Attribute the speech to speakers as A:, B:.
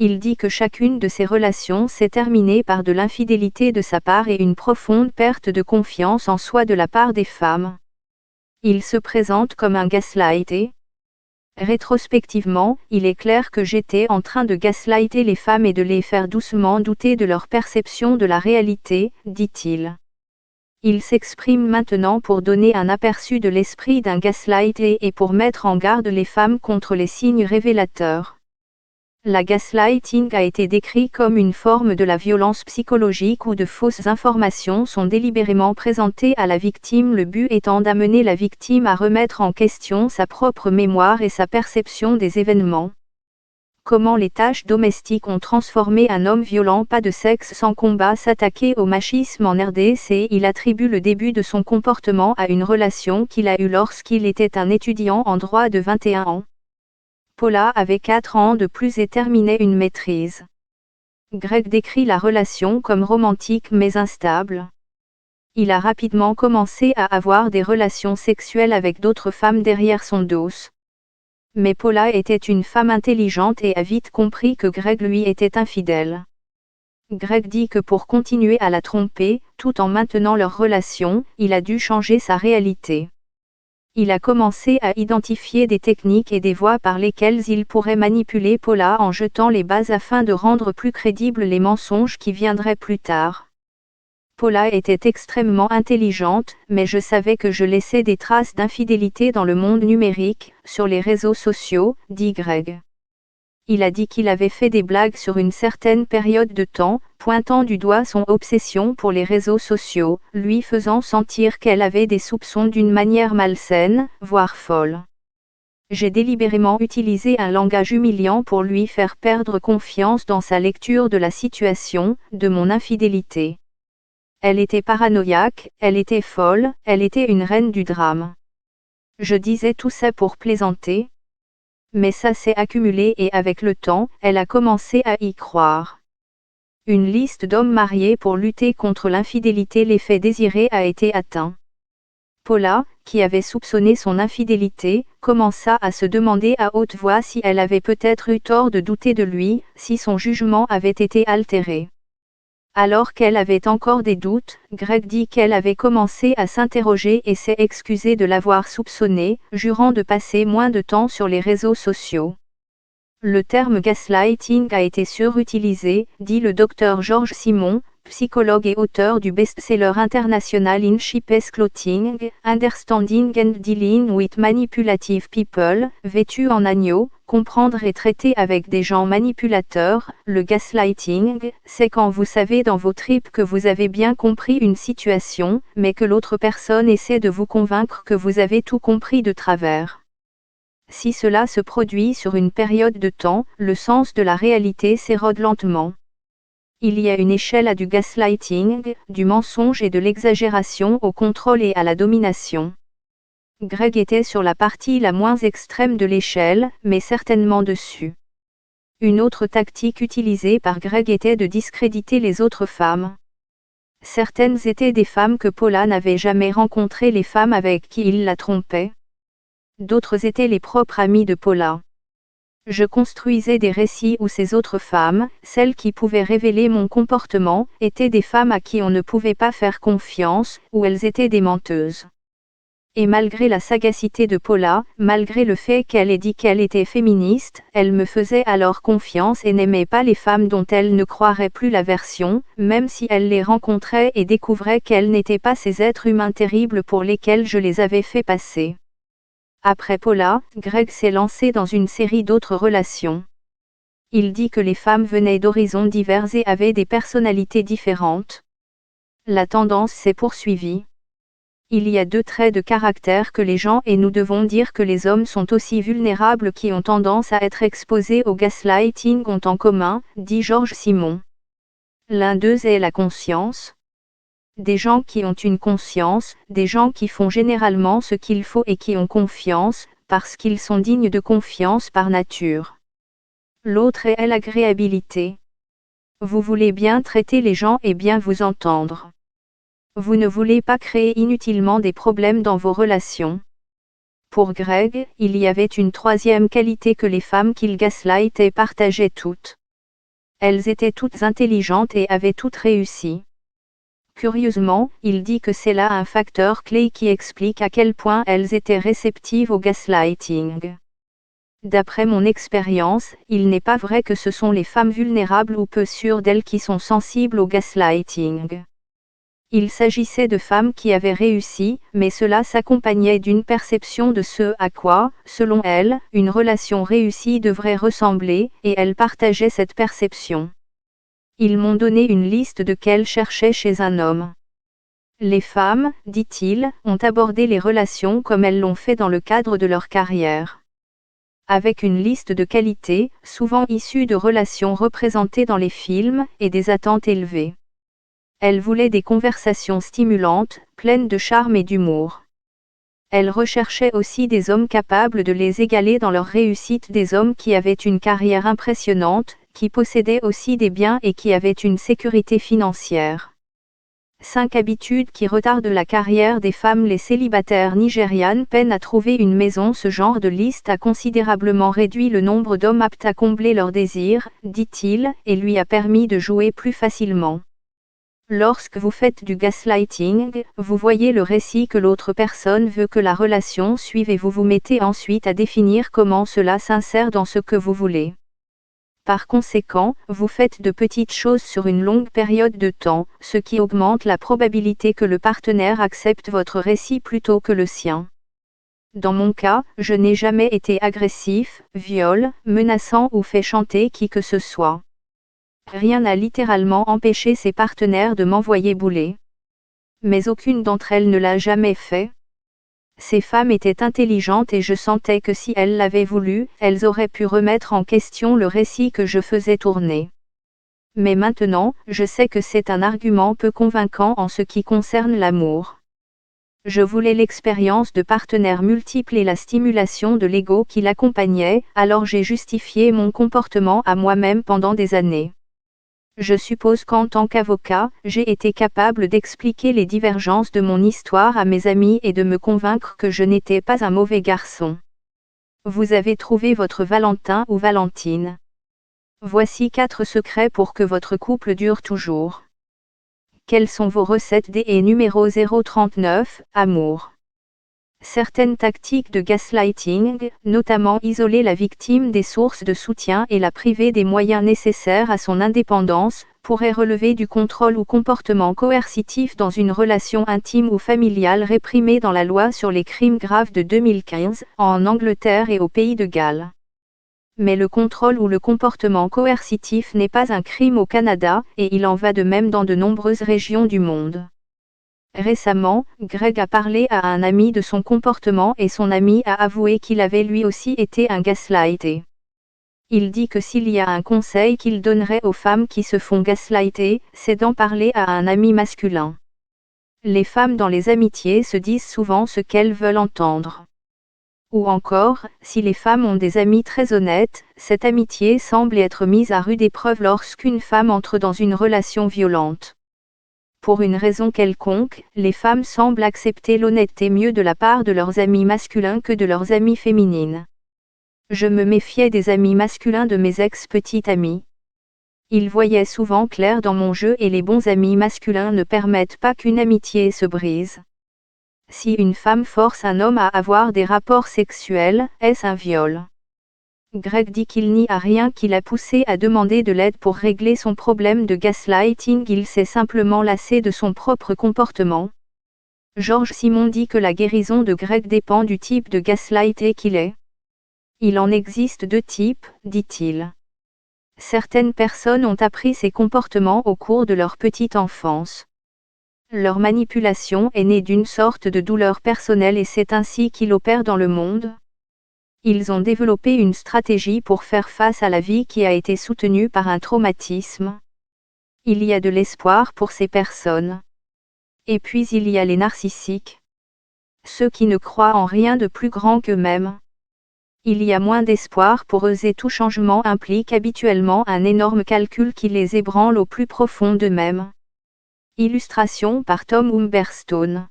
A: Il dit que chacune de ces relations s'est terminée par de l'infidélité de sa part et une profonde perte de confiance en soi de la part des femmes. Il se présente comme un gaslighté. Rétrospectivement, il est clair que j'étais en train de gaslighter les femmes et de les faire doucement douter de leur perception de la réalité, dit-il. Il s'exprime maintenant pour donner un aperçu de l'esprit d'un gaslighté et pour mettre en garde les femmes contre les signes révélateurs. La gaslighting a été décrit comme une forme de la violence psychologique où de fausses informations sont délibérément présentées à la victime, le but étant d'amener la victime à remettre en question sa propre mémoire et sa perception des événements. Comment les tâches domestiques ont transformé un homme violent. Pas de sexe sans combat. S'attaquer au machisme en RDC. Il attribue le début de son comportement à une relation qu'il a eue lorsqu'il était un étudiant en droit de 21 ans. Paula avait 4 ans de plus et terminait une maîtrise. Greg décrit la relation comme romantique mais instable. Il a rapidement commencé à avoir des relations sexuelles avec d'autres femmes derrière son dos. Mais Paula était une femme intelligente et a vite compris que Greg lui était infidèle. Greg dit que pour continuer à la tromper, tout en maintenant leur relation, il a dû changer sa réalité. Il a commencé à identifier des techniques et des voies par lesquelles il pourrait manipuler Paula en jetant les bases afin de rendre plus crédibles les mensonges qui viendraient plus tard. Paula était extrêmement intelligente, mais je savais que je laissais des traces d'infidélité dans le monde numérique, sur les réseaux sociaux, dit Greg. Il a dit qu'il avait fait des blagues sur une certaine période de temps, pointant du doigt son obsession pour les réseaux sociaux, lui faisant sentir qu'elle avait des soupçons d'une manière malsaine, voire folle. J'ai délibérément utilisé un langage humiliant pour lui faire perdre confiance dans sa lecture de la situation, de mon infidélité. Elle était paranoïaque, elle était folle, elle était une reine du drame. Je disais tout ça pour plaisanter. Mais ça s'est accumulé et avec le temps, elle a commencé à y croire. Une liste d'hommes mariés pour lutter contre l'infidélité. L'effet désiré a été atteint. Paula, qui avait soupçonné son infidélité, commença à se demander à haute voix si elle avait peut-être eu tort de douter de lui, si son jugement avait été altéré. Alors qu'elle avait encore des doutes, Greg dit qu'elle avait commencé à s'interroger et s'est excusée de l'avoir soupçonné, jurant de passer moins de temps sur les réseaux sociaux. Le terme gaslighting a été surutilisé, dit le Dr George Simon, psychologue et auteur du best-seller international In Sheep's Clothing, Understanding and Dealing with Manipulative People, vêtu en agneau, comprendre et traiter avec des gens manipulateurs. Le gaslighting, c'est quand vous savez dans vos tripes que vous avez bien compris une situation, mais que l'autre personne essaie de vous convaincre que vous avez tout compris de travers. Si cela se produit sur une période de temps, le sens de la réalité s'érode lentement. Il y a une échelle à du gaslighting, du mensonge et de l'exagération au contrôle et à la domination. Greg était sur la partie la moins extrême de l'échelle, mais certainement dessus. Une autre tactique utilisée par Greg était de discréditer les autres femmes. Certaines étaient des femmes que Paula n'avait jamais rencontrées, les femmes avec qui il la trompait. D'autres étaient les propres amies de Paula. Je construisais des récits où ces autres femmes, celles qui pouvaient révéler mon comportement, étaient des femmes à qui on ne pouvait pas faire confiance, ou elles étaient des menteuses. Et malgré la sagacité de Paula, malgré le fait qu'elle ait dit qu'elle était féministe, elle me faisait alors confiance et n'aimait pas les femmes dont elle ne croirait plus la version, même si elle les rencontrait et découvrait qu'elles n'étaient pas ces êtres humains terribles pour lesquels je les avais fait passer. Après Paula, Greg s'est lancé dans une série d'autres relations. Il dit que les femmes venaient d'horizons divers et avaient des personnalités différentes. La tendance s'est poursuivie. Il y a 2 traits de caractère que les gens et nous devons dire que les hommes sont aussi vulnérables qui ont tendance à être exposés au gaslighting ont en commun, dit George Simon. L'un d'eux est la conscience. Des gens qui ont une conscience, des gens qui font généralement ce qu'il faut et qui ont confiance, parce qu'ils sont dignes de confiance par nature. L'autre est l'agréabilité. Vous voulez bien traiter les gens et bien vous entendre. Vous ne voulez pas créer inutilement des problèmes dans vos relations. Pour Greg, il y avait une 3e qualité que les femmes qu'il gaslightait partageaient toutes. Elles étaient toutes intelligentes et avaient toutes réussi. Curieusement, il dit que c'est là un facteur clé qui explique à quel point elles étaient réceptives au gaslighting. D'après mon expérience, il n'est pas vrai que ce sont les femmes vulnérables ou peu sûres d'elles qui sont sensibles au gaslighting. Il s'agissait de femmes qui avaient réussi, mais cela s'accompagnait d'une perception de ce à quoi, selon elles, une relation réussie devrait ressembler, et elles partageaient cette perception. Ils m'ont donné une liste de qu'elles cherchaient chez un homme. Les femmes, dit-il, ont abordé les relations comme elles l'ont fait dans le cadre de leur carrière. Avec une liste de qualités, souvent issue de relations représentées dans les films, et des attentes élevées. Elles voulaient des conversations stimulantes, pleines de charme et d'humour. Elles recherchaient aussi des hommes capables de les égaler dans leur réussite, des hommes qui avaient une carrière impressionnante, qui possédaient aussi des biens et qui avaient une sécurité financière. 5 habitudes qui retardent la carrière des femmes. Les célibataires nigérianes peinent à trouver une maison. Ce genre de liste a considérablement réduit le nombre d'hommes aptes à combler leurs désirs, dit-il, et lui a permis de jouer plus facilement. Lorsque vous faites du gaslighting, vous voyez le récit que l'autre personne veut que la relation suive et vous vous mettez ensuite à définir comment cela s'insère dans ce que vous voulez. Par conséquent, vous faites de petites choses sur une longue période de temps, ce qui augmente la probabilité que le partenaire accepte votre récit plutôt que le sien. Dans mon cas, je n'ai jamais été agressif, violent, menaçant ou fait chanter qui que ce soit. Rien n'a littéralement empêché ses partenaires de m'envoyer bouler. Mais aucune d'entre elles ne l'a jamais fait. Ces femmes étaient intelligentes et je sentais que si elles l'avaient voulu, elles auraient pu remettre en question le récit que je faisais tourner. Mais maintenant, je sais que c'est un argument peu convaincant en ce qui concerne l'amour. Je voulais l'expérience de partenaires multiples et la stimulation de l'ego qui l'accompagnait, alors j'ai justifié mon comportement à moi-même pendant des années. Je suppose qu'en tant qu'avocat, j'ai été capable d'expliquer les divergences de mon histoire à mes amis et de me convaincre que je n'étais pas un mauvais garçon. Vous avez trouvé votre Valentin ou Valentine. Voici 4 secrets pour que votre couple dure toujours. Quelles sont vos recettes et numéro 039, amour. Certaines tactiques de gaslighting, notamment isoler la victime des sources de soutien et la priver des moyens nécessaires à son indépendance, pourraient relever du contrôle ou comportement coercitif dans une relation intime ou familiale réprimée dans la loi sur les crimes graves de 2015, en Angleterre et au Pays de Galles. Mais le contrôle ou le comportement coercitif n'est pas un crime au Canada, et il en va de même dans de nombreuses régions du monde. Récemment, Greg a parlé à un ami de son comportement et son ami a avoué qu'il avait lui aussi été un gaslighté. Il dit que s'il y a un conseil qu'il donnerait aux femmes qui se font gaslighter, c'est d'en parler à un ami masculin. Les femmes dans les amitiés se disent souvent ce qu'elles veulent entendre. Ou encore, si les femmes ont des amis très honnêtes, cette amitié semble être mise à rude épreuve lorsqu'une femme entre dans une relation violente. Pour une raison quelconque, les femmes semblent accepter l'honnêteté mieux de la part de leurs amis masculins que de leurs amies féminines. Je me méfiais des amis masculins de mes ex-petites amies. Ils voyaient souvent clair dans mon jeu et les bons amis masculins ne permettent pas qu'une amitié se brise. Si une femme force un homme à avoir des rapports sexuels, est-ce un viol ? Greg dit qu'il n'y a rien qui l'a poussé à demander de l'aide pour régler son problème de gaslighting, il s'est simplement lassé de son propre comportement. George Simon dit que la guérison de Greg dépend du type de gaslighté qu'il est. Il en existe 2 types, dit-il. Certaines personnes ont appris ces comportements au cours de leur petite enfance. Leur manipulation est née d'une sorte de douleur personnelle et c'est ainsi qu'ils opèrent dans le monde. Ils ont développé une stratégie pour faire face à la vie qui a été soutenue par un traumatisme. Il y a de l'espoir pour ces personnes. Et puis il y a les narcissiques. Ceux qui ne croient en rien de plus grand qu'eux-mêmes. Il y a moins d'espoir pour eux et tout changement implique habituellement un énorme calcul qui les ébranle au plus profond d'eux-mêmes. Illustration par Tom Humberstone.